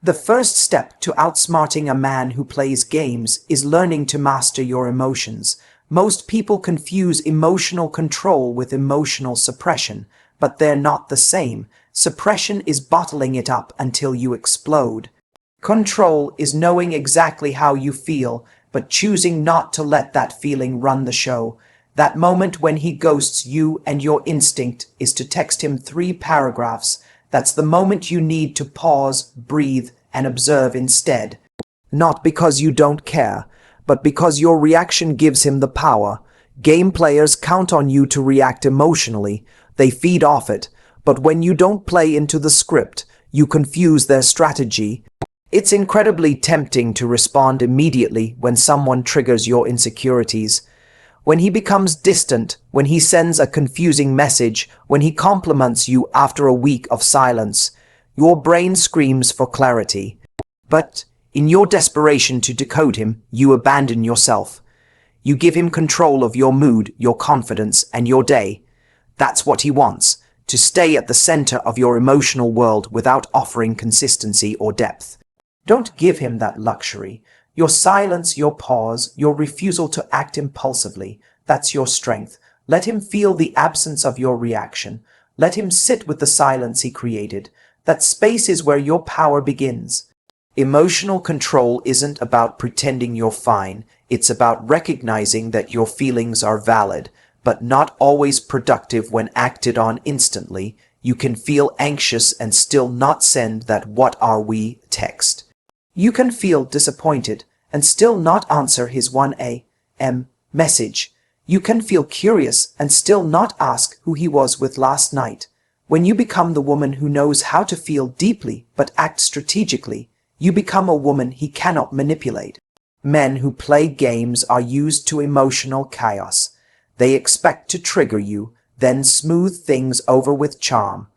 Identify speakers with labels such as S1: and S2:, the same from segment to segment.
S1: The first step to outsmarting a man who plays games is learning to master your emotions. Most people confuse emotional control with emotional suppression, but they're not the same. Suppression is bottling it up until you explode. Control is knowing exactly how you feel, but choosing not to let that feeling run the show. That moment when he ghosts you and your instinct is to text him 3 paragraphs. That's the moment you need to pause, breathe, and observe instead. Not because you don't care, but because your reaction gives him the power. Game players count on you to react emotionally. They feed off it. But when you don't play into the script, you confuse their strategy. It's incredibly tempting to respond immediately when someone triggers your insecurities. When he becomes distant, when he sends a confusing message, when he compliments you after a week of silence, your brain screams for clarity. But in your desperation to decode him, you abandon yourself. You give him control of your mood, your confidence, and your day. That's what he wants, to stay at the center of your emotional world without offering consistency or depth. Don't give him that luxury. Your silence, your pause, your refusal to act impulsively, that's your strength. Let him feel the absence of your reaction. Let him sit with the silence he created. That space is where your power begins. Emotional control isn't about pretending you're fine. It's about recognizing that your feelings are valid, but not always productive when acted on instantly. You can feel anxious and still not send that "what are we" text. You can feel disappointed and still not answer his 1 a.m. message. You can feel curious and still not ask who he was with last night. When you become the woman who knows how to feel deeply but act strategically, you become a woman he cannot manipulate. Men who play games are used to emotional chaos. They expect to trigger you, then smooth things over with charm.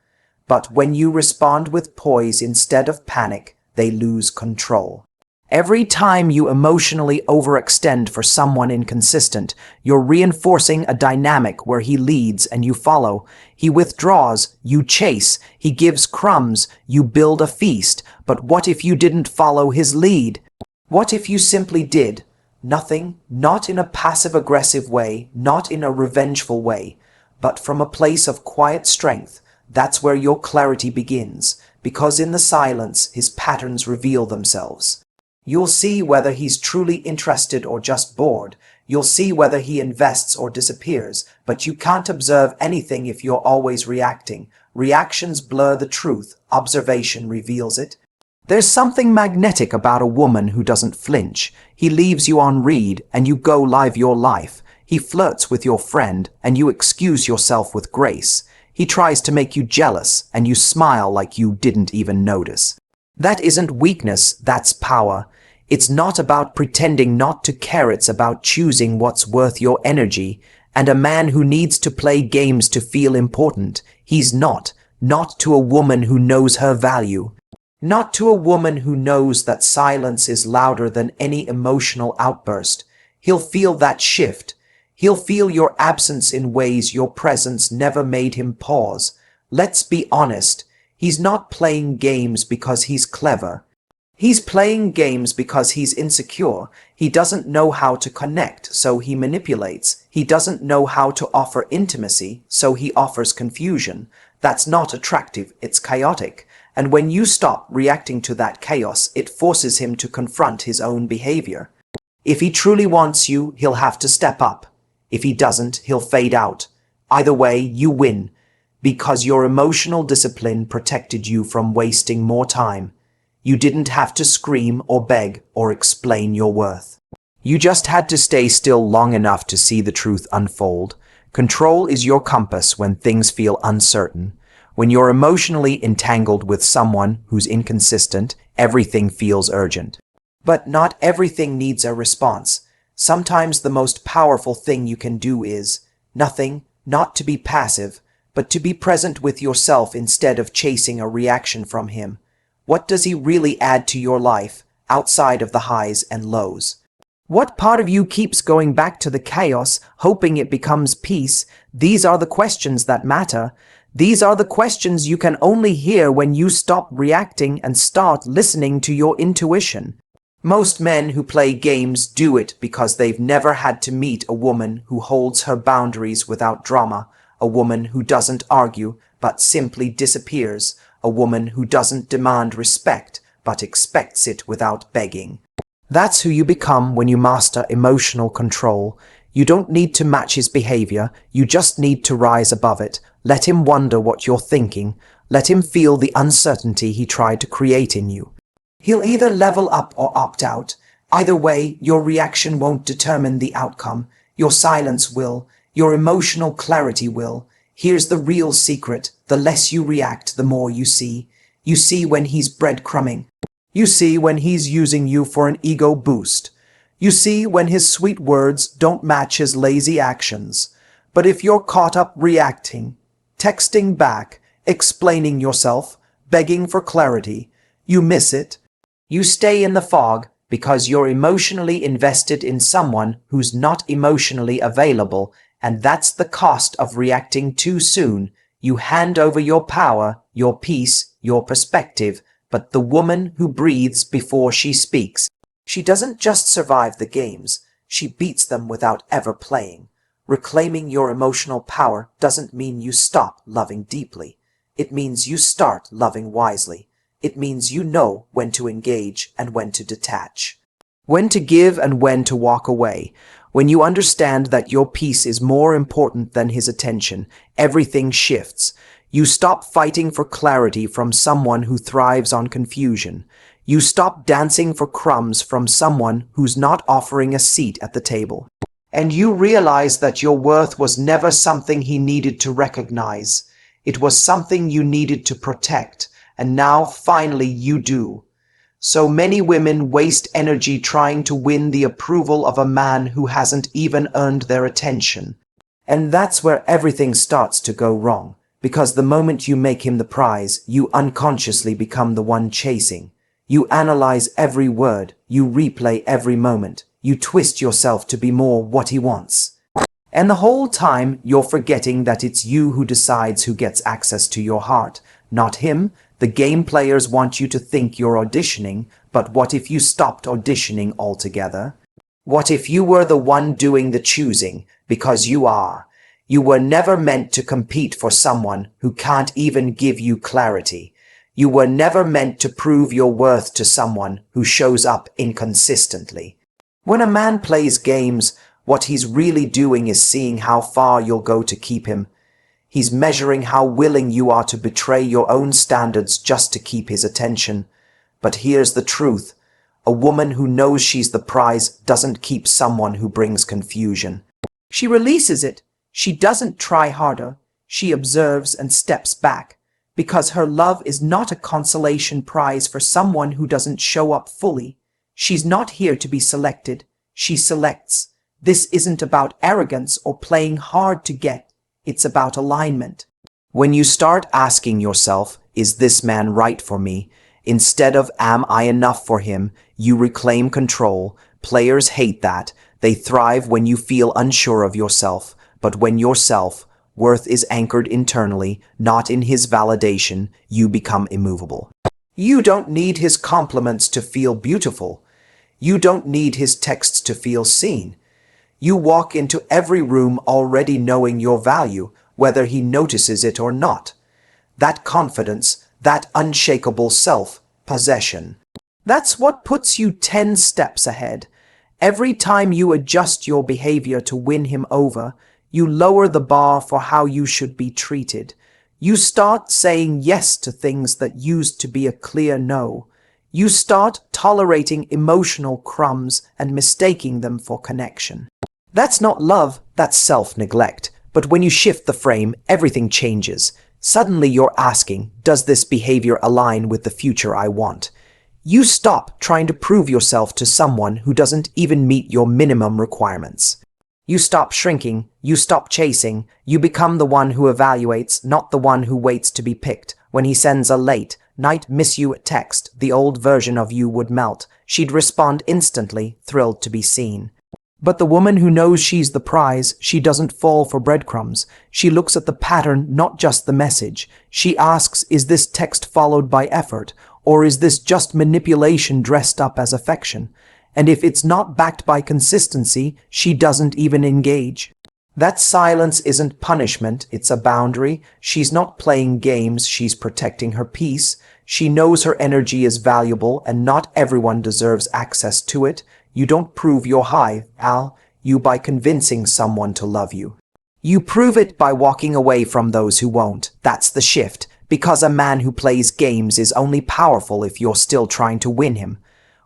S1: But when you respond with poise instead of panic, they lose control. Every time you emotionally overextend for someone inconsistent, you're reinforcing a dynamic where he leads and you follow. He withdraws, you chase. He gives crumbs, you build a feast. But what if you didn't follow his lead? What if you simply did nothing, not in a passive-aggressive way, not in a revengeful way, but from a place of quiet strength? That's where your clarity begins, because in the silence, his patterns reveal themselves. You'll see whether he's truly interested or just bored. You'll see whether he invests or disappears, but you can't observe anything if you're always reacting. Reactions blur the truth. Observation reveals it. There's something magnetic about a woman who doesn't flinch. He leaves you on read and you go live your life. He flirts with your friend and you excuse yourself with grace. He tries to make you jealous and you smile like you didn't even notice. That isn't weakness, that's power. It's not about pretending not to care, it's about choosing what's worth your energy. And a man who needs to play games to feel important, he's not to a woman who knows her value. Not to a woman who knows that silence is louder than any emotional outburst. He'll feel that shift. He'll feel your absence in ways your presence never made him pause. Let's be honest. He's not playing games because he's clever. He's playing games because he's insecure. He doesn't know how to connect, so he manipulates. He doesn't know how to offer intimacy, so he offers confusion. That's not attractive, it's chaotic. And when you stop reacting to that chaos, it forces him to confront his own behavior. If he truly wants you, he'll have to step up. If he doesn't, he'll fade out. Either way, you win. Because your emotional discipline protected you from wasting more time. You didn't have to scream or beg or explain your worth. You just had to stay still long enough to see the truth unfold. Control is your compass when things feel uncertain. When you're emotionally entangled with someone who's inconsistent, everything feels urgent. But not everything needs a response. Sometimes the most powerful thing you can do is nothing, not to be passive, but to be present with yourself instead of chasing a reaction from him. What does he really add to your life, outside of the highs and lows? What part of you keeps going back to the chaos, hoping it becomes peace? These are the questions that matter. These are the questions you can only hear when you stop reacting and start listening to your intuition. Most men who play games do it because they've never had to meet a woman who holds her boundaries without drama, a woman who doesn't argue but simply disappears, a woman who doesn't demand respect but expects it without begging. That's who you become when you master emotional control. You don't need to match his behavior, you just need to rise above it. Let him wonder what you're thinking. Let him feel the uncertainty he tried to create in you. He'll either level up or opt out. Either way, your reaction won't determine the outcome. Your silence will. Your emotional clarity will. Here's the real secret. The less you react, the more you see. You see when he's breadcrumbing. You see when he's using you for an ego boost. You see when his sweet words don't match his lazy actions. But if you're caught up reacting, texting back, explaining yourself, begging for clarity, you miss it. You stay in the fog because you're emotionally invested in someone who's not emotionally available, and that's the cost of reacting too soon. You hand over your power, your peace, your perspective, but the woman who breathes before she speaks, she doesn't just survive the games, she beats them without ever playing. Reclaiming your emotional power doesn't mean you stop loving deeply. It means you start loving wisely. It means you know when to engage and when to detach, when to give and when to walk away. When you understand that your peace is more important than his attention, everything shifts. You stop fighting for clarity from someone who thrives on confusion. You stop dancing for crumbs from someone who's not offering a seat at the table. And you realize that your worth was never something he needed to recognize. It was something you needed to protect. And now, finally, you do. So many women waste energy trying to win the approval of a man who hasn't even earned their attention. And that's where everything starts to go wrong. Because the moment you make him the prize, you unconsciously become the one chasing. You analyze every word. You replay every moment. You twist yourself to be more what he wants. And the whole time, you're forgetting that it's you who decides who gets access to your heart, not him. The game players want you to think you're auditioning, but what if you stopped auditioning altogether? What if you were the one doing the choosing? Because you are. You were never meant to compete for someone who can't even give you clarity. You were never meant to prove your worth to someone who shows up inconsistently. When a man plays games, what he's really doing is seeing how far you'll go to keep him. He's measuring how willing you are to betray your own standards just to keep his attention. But here's the truth. A woman who knows she's the prize doesn't keep someone who brings confusion. She releases it. She doesn't try harder. She observes and steps back. Because her love is not a consolation prize for someone who doesn't show up fully. She's not here to be selected. She selects. This isn't about arrogance or playing hard to get. It's about alignment. When you start asking yourself, is this man right for me? Instead of, am I enough for him? You reclaim control. Players hate that. They thrive when you feel unsure of yourself. But when your self-worth is anchored internally, not in his validation, you become immovable. You don't need his compliments to feel beautiful. You don't need his texts to feel seen. You walk into every room already knowing your value, whether he notices it or not. That confidence, that unshakable self-possession, that's what puts you 10 steps ahead. Every time you adjust your behavior to win him over, you lower the bar for how you should be treated. You start saying yes to things that used to be a clear no. You start tolerating emotional crumbs and mistaking them for connection. That's not love, that's self-neglect. But when you shift the frame, everything changes. Suddenly you're asking, does this behavior align with the future I want? You stop trying to prove yourself to someone who doesn't even meet your minimum requirements. You stop shrinking, you stop chasing, you become the one who evaluates, not the one who waits to be picked. When he sends a late night miss you text, the old version of you would melt. She'd respond instantly, thrilled to be seen. But the woman who knows she's the prize, she doesn't fall for breadcrumbs. She looks at the pattern, not just the message. She asks, is this text followed by effort, or is this just manipulation dressed up as affection? And if it's not backed by consistency, she doesn't even engage. That silence isn't punishment, it's a boundary. She's not playing games, she's protecting her peace. She knows her energy is valuable and not everyone deserves access to it. You don't prove you're high, you by convincing someone to love you. You prove it by walking away from those who won't. That's the shift, because a man who plays games is only powerful if you're still trying to win him.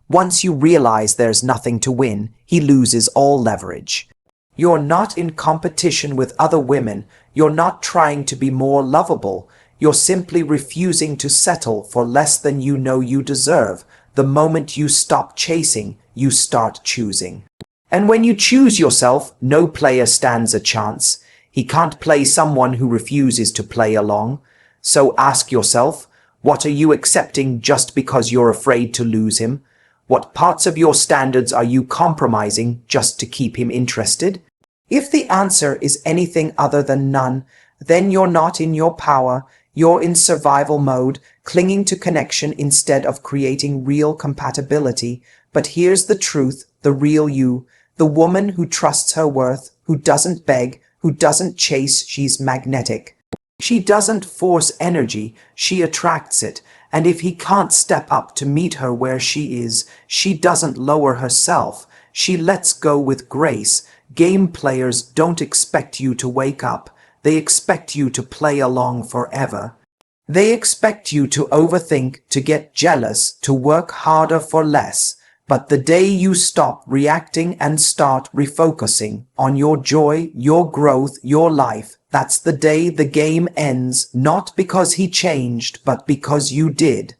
S1: Once you realize there's nothing to win, he loses all leverage. You're not in competition with other women. You're not trying to be more lovable. You're simply refusing to settle for less than you know you deserve. The moment you stop chasing, you start choosing. And when you choose yourself, no player stands a chance. He can't play someone who refuses to play along. So ask yourself, what are you accepting just because you're afraid to lose him? What parts of your standards are you compromising just to keep him interested? If the answer is anything other than none, then you're not in your power. You're in survival mode, clinging to connection instead of creating real compatibility. But here's the truth, the real you, the woman who trusts her worth, who doesn't beg, who doesn't chase, she's magnetic. She doesn't force energy, she attracts it. And if he can't step up to meet her where she is, she doesn't lower herself. She lets go with grace. Game players don't expect you to wake up. They expect you to play along forever. They expect you to overthink, to get jealous, to work harder for less. But the day you stop reacting and start refocusing on your joy, your growth, your life, that's the day the game ends, not because he changed, but because you did.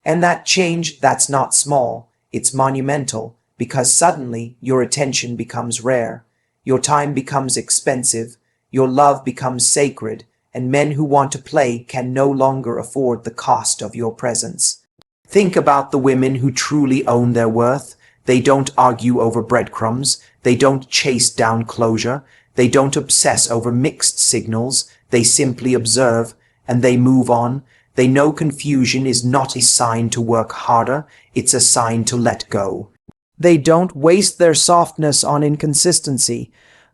S1: And that change, that's not small. It's monumental, because suddenly your attention becomes rare. Your time becomes expensive. Your love becomes sacred, and men who want to play can no longer afford the cost of your presence. Think about the women who truly own their worth. They don't argue over breadcrumbs. They don't chase down closure. They don't obsess over mixed signals. They simply observe, and they move on. They know confusion is not a sign to work harder. It's a sign to let go. They don't waste their softness on inconsistency.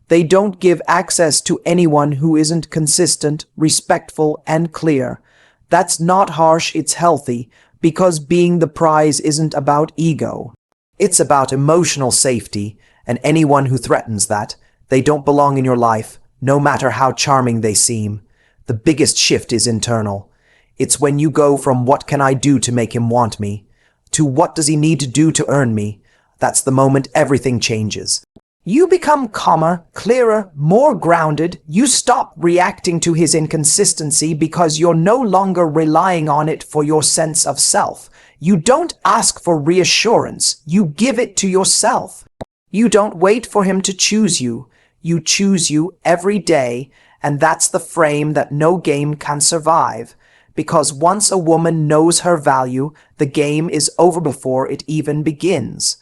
S1: They don't give access to anyone who isn't consistent, respectful, and clear. That's not harsh, it's healthy, because being the prize isn't about ego. It's about emotional safety, and anyone who threatens that, they don't belong in your life, no matter how charming they seem. The biggest shift is internal. It's when you go from what can I do to make him want me, to what does he need to do to earn me. That's the moment everything changes. You become calmer, clearer, more grounded. You stop reacting to his inconsistency because you're no longer relying on it for your sense of self. You don't ask for reassurance. You give it to yourself. You don't wait for him to choose you. You choose you every day, and that's the frame that no game can survive. Because once a woman knows her value, the game is over before it even begins.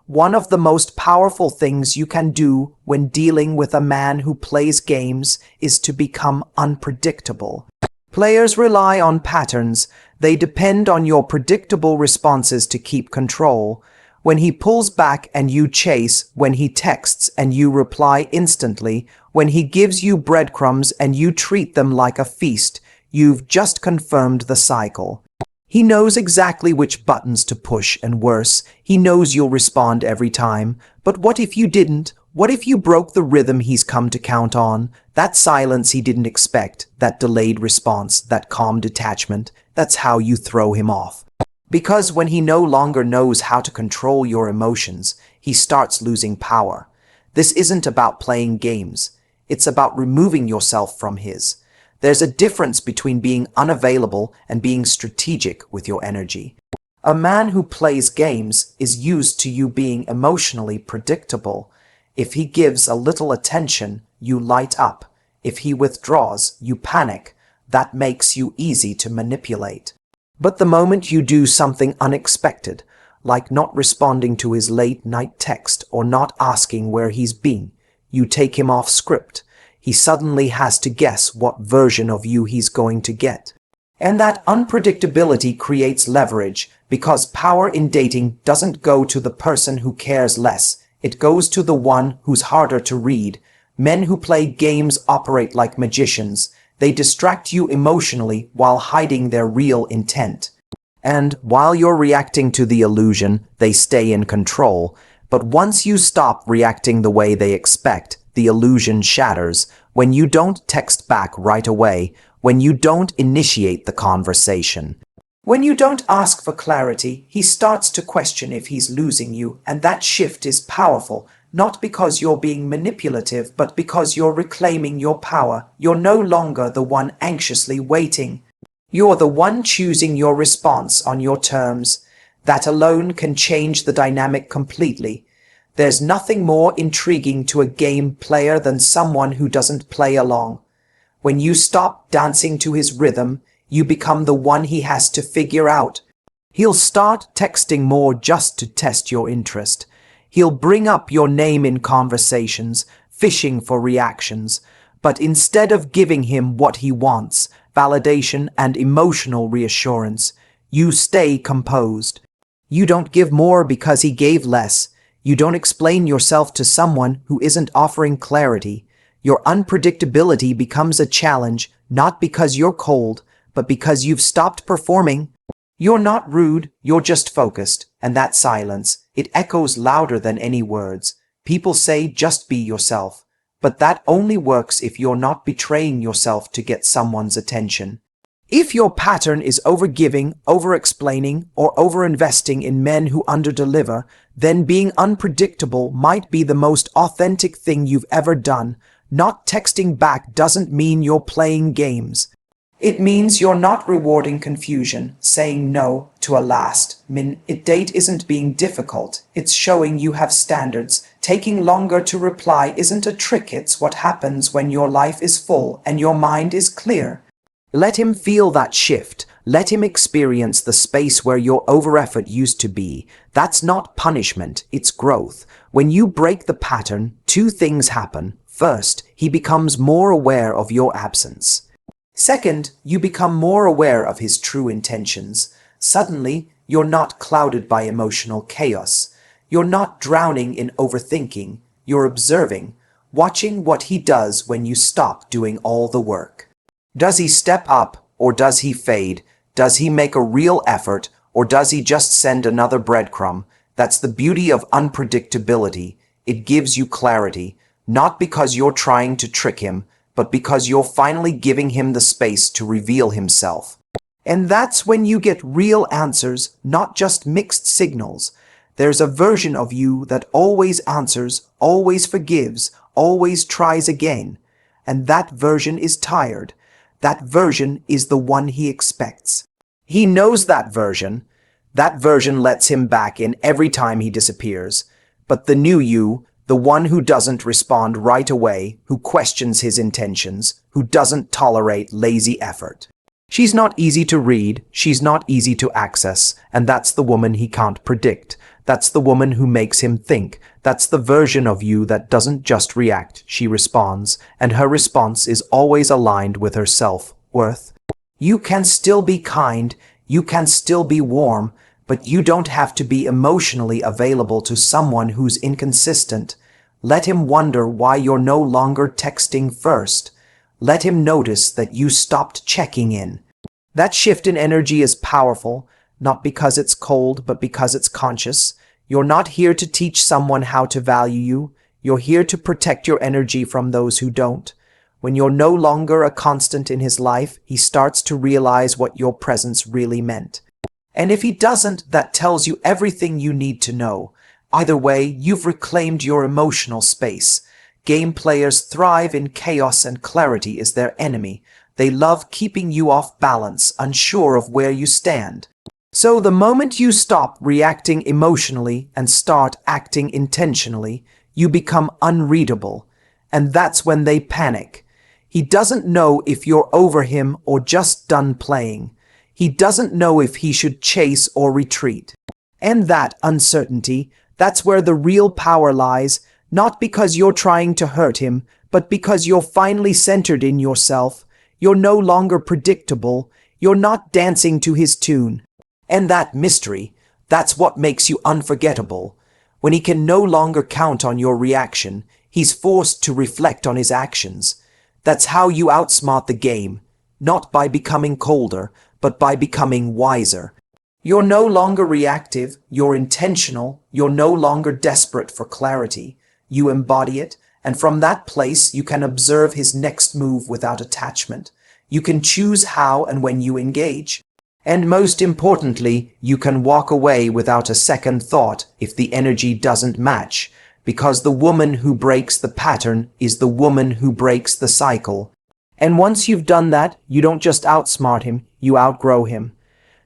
S1: One of the most powerful things you can do when dealing with a man who plays games is to become unpredictable. Players rely on patterns. They depend on your predictable responses to keep control. When he pulls back and you chase, when he texts and you reply instantly, when he gives you breadcrumbs and you treat them like a feast, you've just confirmed the cycle. He knows exactly which buttons to push, and worse, he knows you'll respond every time. But what if you didn't? What if you broke the rhythm he's come to count on? That silence he didn't expect, that delayed response, that calm detachment, that's how you throw him off. Because when he no longer knows how to control your emotions, he starts losing power. This isn't about playing games. It's about removing yourself from his. There's a difference between being unavailable and being strategic with your energy. A man who plays games is used to you being emotionally predictable. If he gives a little attention, you light up. If he withdraws, you panic. That makes you easy to manipulate. But the moment you do something unexpected, like not responding to his late-night text or not asking where he's been. You take him off script. He suddenly has to guess what version of you he's going to get. And that unpredictability creates leverage, because power in dating doesn't go to the person who cares less. It goes to the one who's harder to read. Men who play games operate like magicians. They distract you emotionally while hiding their real intent. And while you're reacting to the illusion, they stay in control. But once you stop reacting the way they expect, the illusion shatters. When you don't text back right away, when you don't initiate the conversation, when you don't ask for clarity, he starts to question if he's losing you, and that shift is powerful, not because you're being manipulative, but because you're reclaiming your power. You're no longer the one anxiously waiting. You're the one choosing your response on your terms. That alone can change the dynamic completely. There's nothing more intriguing to a game player than someone who doesn't play along. When you stop dancing to his rhythm, you become the one he has to figure out. He'll start texting more just to test your interest. He'll bring up your name in conversations, fishing for reactions. But instead of giving him what he wants, validation and emotional reassurance, you stay composed. You don't give more because he gave less. You don't explain yourself to someone who isn't offering clarity. Your unpredictability becomes a challenge, not because you're cold, but because you've stopped performing. You're not rude, you're just focused, and that silence, it echoes louder than any words. People say just be yourself, but that only works if you're not betraying yourself to get someone's attention. If your pattern is overgiving, over-explaining, or over-investing in men who underdeliver, then being unpredictable might be the most authentic thing you've ever done. Not texting back doesn't mean you're playing games. It means you're not rewarding confusion, saying no to a last-minute date isn't being difficult. It's showing you have standards. Taking longer to reply isn't a trick, it's what happens when your life is full and your mind is clear. Let him feel that shift. Let him experience the space where your over-effort used to be. That's not punishment, it's growth. When you break the pattern, two things happen. First, he becomes more aware of your absence. Second, you become more aware of his true intentions. Suddenly, you're not clouded by emotional chaos. You're not drowning in overthinking. You're observing, watching what he does when you stop doing all the work. Does he step up, or does he fade? Does he make a real effort, or does he just send another breadcrumb? That's the beauty of unpredictability. It gives you clarity, not because you're trying to trick him, but because you're finally giving him the space to reveal himself. And that's when you get real answers, not just mixed signals. There's a version of you that always answers, always forgives, always tries again. And that version is tired. That version is the one he expects. He knows that version. That version lets him back in every time he disappears. But the new you, the one who doesn't respond right away, who questions his intentions, who doesn't tolerate lazy effort. She's not easy to read, she's not easy to access, and that's the woman he can't predict. That's the woman who makes him think. That's the version of you that doesn't just react, she responds, and her response is always aligned with her self-worth. You can still be kind, you can still be warm, but you don't have to be emotionally available to someone who's inconsistent. Let him wonder why you're no longer texting first. Let him notice that you stopped checking in. That shift in energy is powerful, not because it's cold, but because it's conscious. You're not here to teach someone how to value you. You're here to protect your energy from those who don't. When you're no longer a constant in his life, he starts to realize what your presence really meant. And if he doesn't, that tells you everything you need to know. Either way, you've reclaimed your emotional space. Game players thrive in chaos, and clarity is their enemy. They love keeping you off balance, unsure of where you stand. So the moment you stop reacting emotionally and start acting intentionally, you become unreadable. And that's when they panic. He doesn't know if you're over him or just done playing. He doesn't know if he should chase or retreat. And that uncertainty, that's where the real power lies, not because you're trying to hurt him, but because you're finally centered in yourself. You're no longer predictable. You're not dancing to his tune. And that mystery, that's what makes you unforgettable. When he can no longer count on your reaction, he's forced to reflect on his actions. That's how you outsmart the game, not by becoming colder, but by becoming wiser. You're no longer reactive, you're intentional, you're no longer desperate for clarity. You embody it, and from that place you can observe his next move without attachment. You can choose how and when you engage. And most importantly, you can walk away without a second thought if the energy doesn't match, because the woman who breaks the pattern is the woman who breaks the cycle. And once you've done that, you don't just outsmart him, you outgrow him.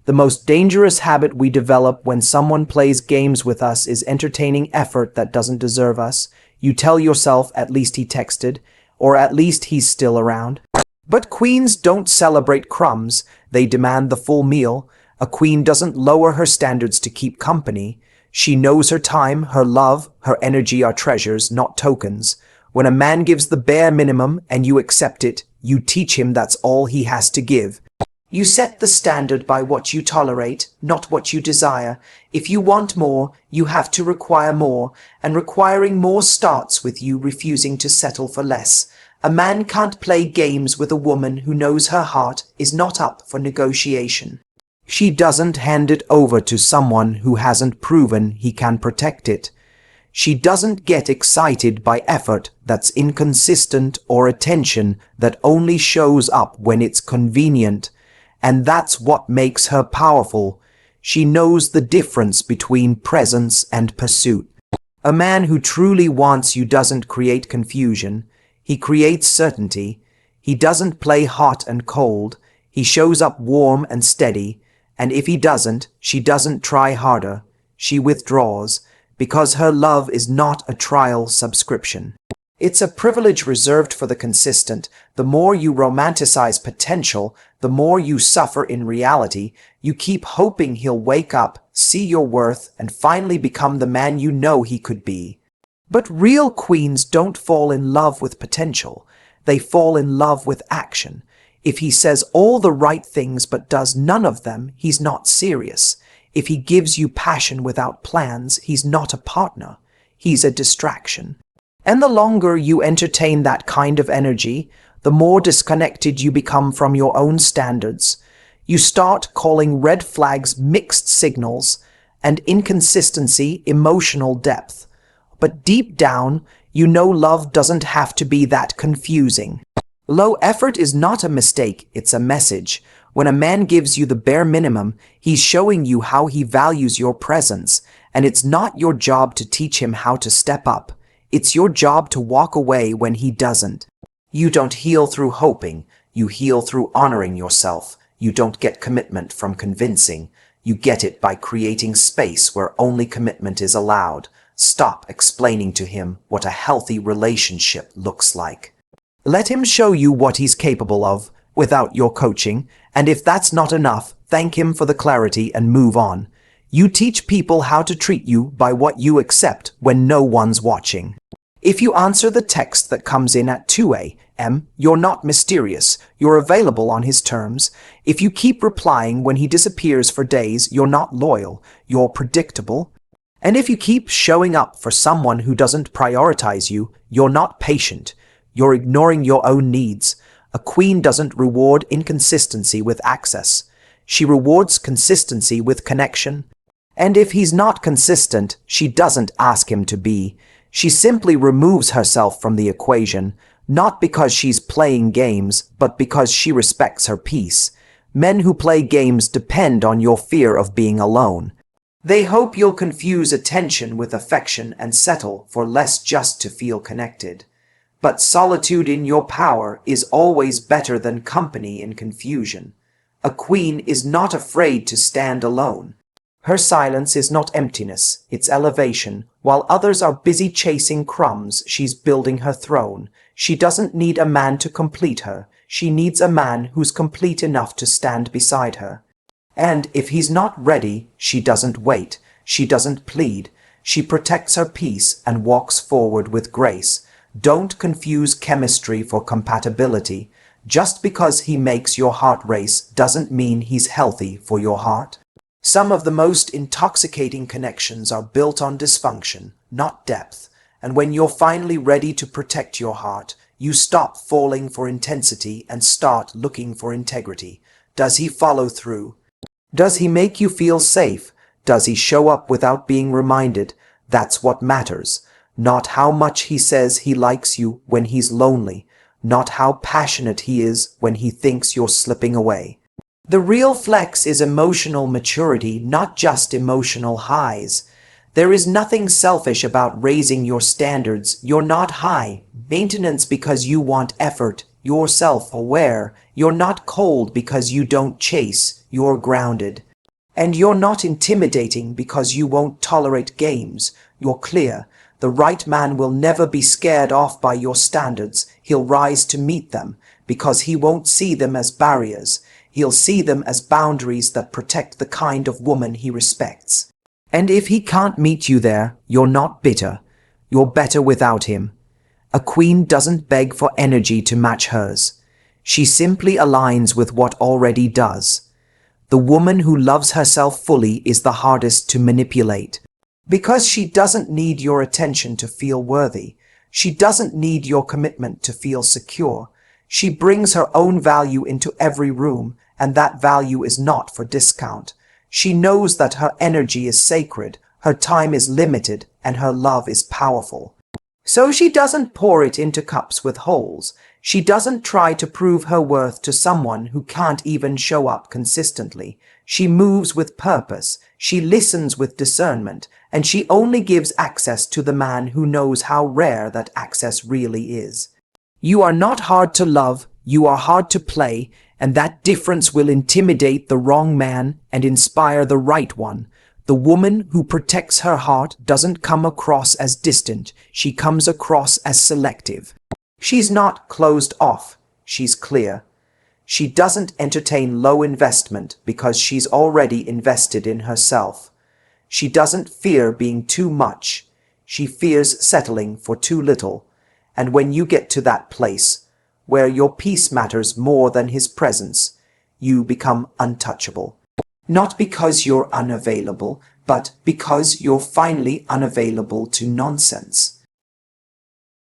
S1: The most dangerous habit we develop when someone plays games with us is entertaining effort that doesn't deserve us. You tell yourself, at least he texted, or at least he's still around. But queens don't celebrate crumbs, they demand the full meal. A queen doesn't lower her standards to keep company. She knows her time, her love, her energy are treasures, not tokens. When a man gives the bare minimum and you accept it, you teach him that's all he has to give. You set the standard by what you tolerate, not what you desire. If you want more, you have to require more, and requiring more starts with you refusing to settle for less. A man can't play games with a woman who knows her heart is not up for negotiation. She doesn't hand it over to someone who hasn't proven he can protect it. She doesn't get excited by effort that's inconsistent or attention that only shows up when it's convenient. And that's what makes her powerful. She knows the difference between presence and pursuit. A man who truly wants you doesn't create confusion. He creates certainty. He doesn't play hot and cold. He shows up warm and steady. And if he doesn't, she doesn't try harder. She withdraws, because her love is not a trial subscription. It's a privilege reserved for the consistent. The more you romanticize potential, the more you suffer in reality. You keep hoping he'll wake up, see your worth, and finally become the man you know he could be. But real queens don't fall in love with potential. They fall in love with action. If he says all the right things but does none of them, he's not serious. If he gives you passion without plans, he's not a partner. He's a distraction. And the longer you entertain that kind of energy, the more disconnected you become from your own standards. You start calling red flags mixed signals and inconsistency emotional depth. But deep down, you know love doesn't have to be that confusing. Low effort is not a mistake, it's a message. When a man gives you the bare minimum, he's showing you how he values your presence, and it's not your job to teach him how to step up. It's your job to walk away when he doesn't. You don't heal through hoping, you heal through honoring yourself. You don't get commitment from convincing. You get it by creating space where only commitment is allowed. Stop explaining to him what a healthy relationship looks like. Let him show you what he's capable of without your coaching, and if that's not enough, thank him for the clarity and move on. You teach people how to treat you by what you accept when no one's watching. If you answer the text that comes in at 2 a.m., you're not mysterious, you're available on his terms. If you keep replying when he disappears for days, you're not loyal, you're predictable. And if you keep showing up for someone who doesn't prioritize you, you're not patient, you're ignoring your own needs. A queen doesn't reward inconsistency with access. She rewards consistency with connection. And if he's not consistent, she doesn't ask him to be. She simply removes herself from the equation, not because she's playing games, but because she respects her peace. Men who play games depend on your fear of being alone. They hope you'll confuse attention with affection and settle for less just to feel connected. But solitude in your power is always better than company in confusion. A queen is not afraid to stand alone. Her silence is not emptiness, it's elevation. While others are busy chasing crumbs, she's building her throne. She doesn't need a man to complete her. She needs a man who's complete enough to stand beside her. And if he's not ready, she doesn't wait. She doesn't plead. She protects her peace and walks forward with grace. Don't confuse chemistry for compatibility. Just because he makes your heart race doesn't mean he's healthy for your heart. Some of the most intoxicating connections are built on dysfunction, not depth. And when you're finally ready to protect your heart, you stop falling for intensity and start looking for integrity. Does he follow through? Does he make you feel safe? Does he show up without being reminded? That's what matters. Not how much he says he likes you when he's lonely. Not how passionate he is when he thinks you're slipping away. The real flex is emotional maturity, not just emotional highs. There is nothing selfish about raising your standards. You're not high maintenance because you want effort. You're self-aware. You're not cold because you don't chase. You're grounded. And you're not intimidating because you won't tolerate games. You're clear. The right man will never be scared off by your standards. He'll rise to meet them because he won't see them as barriers. He'll see them as boundaries that protect the kind of woman he respects. And if he can't meet you there, you're not bitter. You're better without him. A queen doesn't beg for energy to match hers. She simply aligns with what already does. The woman who loves herself fully is the hardest to manipulate. Because she doesn't need your attention to feel worthy. She doesn't need your commitment to feel secure. She brings her own value into every room, and that value is not for discount. She knows that her energy is sacred, her time is limited, and her love is powerful. So she doesn't pour it into cups with holes. She doesn't try to prove her worth to someone who can't even show up consistently. She moves with purpose. She listens with discernment, and she only gives access to the man who knows how rare that access really is. You are not hard to love, you are hard to play, and that difference will intimidate the wrong man and inspire the right one. The woman who protects her heart doesn't come across as distant, she comes across as selective. She's not closed off, she's clear. She doesn't entertain low investment because she's already invested in herself. She doesn't fear being too much, she fears settling for too little. And when you get to that place, where your peace matters more than his presence, you become untouchable. Not because you're unavailable, but because you're finally unavailable to nonsense.